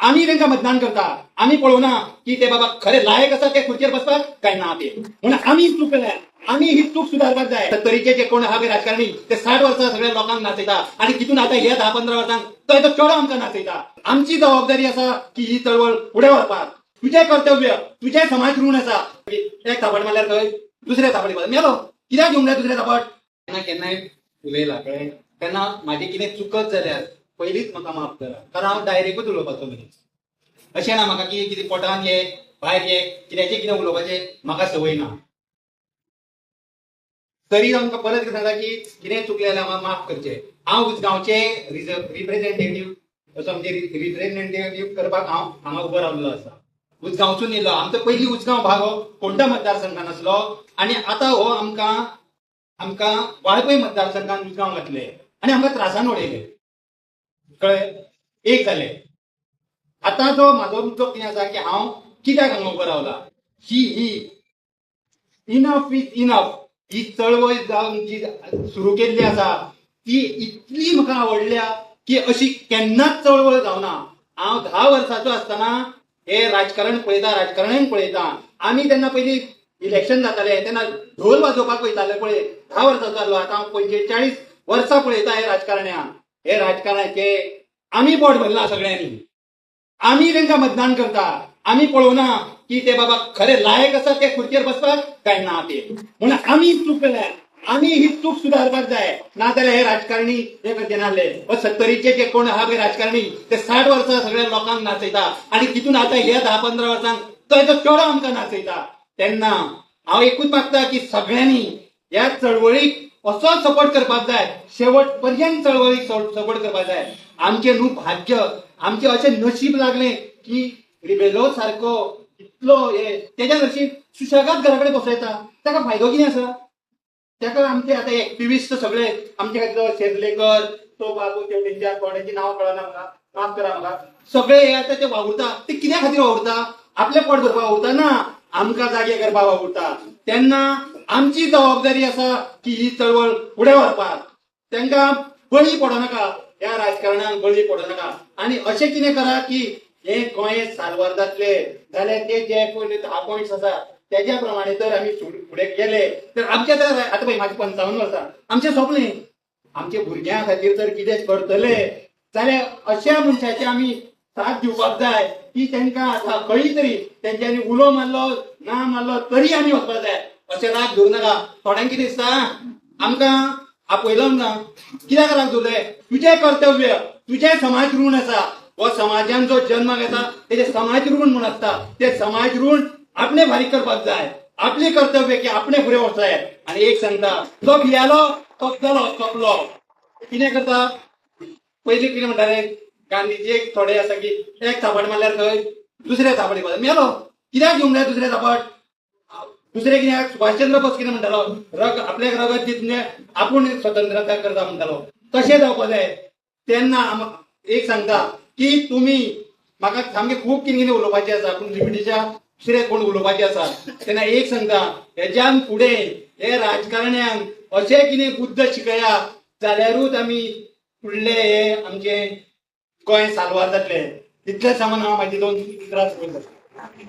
आम्ही त्यांना मतदान करता, आम्ही पळोवना की ते बाबा खरे लायक आसा ते खुर्चेर बसपाक काय ना ते. म्हणून आम्ही चूक केल्या, आम्ही ही चूक सुधारपाक जाय. तरीचे जे कोण आहा राजकारणी ते 60 वर्सां सगळ्या लोकांक नाचयता आणि तितून आता हे 10-15 वर्सांक तो चेडो आमकां नाचयता. आमची जबाबदारी आसा की ही चळवळ फुडें व्हरपाक. तुझे कर्तव्य, तुझे समाज ऋण आसा. एक थापड मारल्यार खंय दुसरे थापडी मेलो, कित्याक घेवंक जाय दुसरे थापड? केन्ना केन्नाय उलयला कळ्ळें, तेन्ना म्हाजी कितें चुकत जाल्यार पयलींच म्हाका माफ करा, कारण हांव डायरेक्टूच उलोवपाचो मनीस. अशें ना म्हाका की कितें पोटान ये भायर ये कित्याचें कितें उलोवपाचें म्हाका संवय ना. तरी आमकां परत सांगता की कितें चुकलें जाल्यार म्हाका माफ करचें. हांव उजगांवचे रिप्रेझेंटेटिव्ह असो म्हणजे रिप्रेझेंटेटिव्ह करपाक हांव हांगा उबो रावल्लो आसा. उजगांवसून येयलो. आमचो पयलीं उजगांव भाग हो कोणत्या मतदारसंघान आसलो आनी आतां हो आमकां वाळपय मतदारसंघान उजगांव घातले आनी आमकां त्रासान उडयले. कळ्ळें? एक जालें. आतां जो म्हाजो मुद्दो कितें आसा की हांव कित्याक हांगा उबो रावला, ही इनफ इज इनफ ही चळवळ जावन जी सुरू केल्ली आसा ती इतली म्हाका आवडल्या की अशी केन्नाच चळवळ जावना. हांव 10 वर्साचो आसतना हे राजकारण पळयता, राजकारण्याक पळयता. आमी तेन्ना पयलीं इलेक्शन जाताले तेन्ना ढोल वाजोवपाक वयताले पळय. 10 वर्साचो जालो, आतां हांव 45 वर्सां पळयता हे राजकारण्याक. हे राजकारण्याचे आमी पोट भरला सगळ्यांनी. आम्ही त्यांना मतदान करता, आम्ही पळोवना की ते बाबा खरे लायक आसा ते खुर्चेर बसपाक काय ना ते. म्हणून आम्ही चूक केल्या, आम्ही ही चूक सुधारपाक जाय. नाजाल्यार हे राजकारणी हे करचे नासले. 70चे जे कोण आहा पळय राजकारणी ते 60 वर्सां सगळ्या लोकांक नाचयता आणि तितून आता हे 10-15 वर्सांक तो चेडो आमकां नाचयता. तेन्ना हांव एकूच मागता की सगळ्यांनी ह्या चळवळीक असो सपोर्ट करपाक जाय, शेवट पर्यंत चळवळीक सपोर्ट करपाक जाय. आमचे न्हू भाग्य, आमचे अशें नशीब लागले की रिबेलो सारको इतलो हे तेच्या नशीब सुशेगाद घरा कडेन बसयता. ताका फायदो कितें आसा? ताका आमचे आतां एक्टिविस्ट सगळे आमचे खातीर शेर्लेकर तो बाबू तेंच्या कोणाची नांव कळना म्हाका, माफ करा म्हाका. सगळे हे आतां ते वावुरता, ते कित्या खातीर वावुरता? आपले पोट भरपाक वावुरता ना, आमकां जागे करपाक वावुरता. तेन्ना आमची जबाबदारी आसा की ही चळवळ फुडें व्हरपाक. तांकां बळी पडो नाका, ह्या राजकारणाक बळी पडो नाका. आनी अशें कितें करा की हे गोंय साल्वार जातले जाल्यार ते जे पयलीं 10 पॉयंट्स आसा तेज्या प्रमाणे तर आमी फुडें गेले तर आमचे तर आतां पळय म्हाजी 55 वर्सां आमचें सोंपलें. आमच्या भुरग्यां खातीर तर कितें करतले जाल्यार अशा मनशाचे आमी साथ दिवपाक जाय की तांकां आतां खंय तरी तेंच्यांनी उलो मारलो ना मारलो तरी आमी वचपाक जाय. अशें राग धरूं नाका. थोड्यांक कितें दिसता आमकां आपयलो ना, कित्याक राग धरले? तुजें कर्तव्य, तुजें समाज ऋण आसा. हो समाजान जो जन्म घेता तेजे समाज ऋण म्हूण आसता. ते समाज ऋण आपणे फारीक करपाक जाय. आपली कर्तव्य की आपणे फुडें वचूं जाय. आनी एक सांगता, जो भियेलो तो जालो सोंपलो. कितें करता? पयलीं कितें म्हणटाले गांधीजी एक थोडे आसा की एक थापड मारल्यार खंय दुसरे थापडी मेलो, कित्याक घेवंक जाय दुसरे थापड? दुसरे कित्याक? सुभाषचंद्र बोस कितें म्हणटालो, आपल्याक रगत दितले आपूण स्वतंत्रता करता म्हणटालो. तशें जावपाक जाय. तेन्ना एक सांगता की तुमी म्हाका सामकें खूब कितें कितें उलोवपाचें आसा पूण लिमिटीच्या दुसरे कोण उलोवपाचें आसा. तेन्ना एक सांगता, हेज्यान फुडें हे राजकारण्यांक अशें कितें बुद्ध शिकया जाल्यारूच आमी फुडले हे आमचे गोंय साल्वार जातलें. इतलें सांगून हांव म्हाजी 2 उतरां सोंपयतां.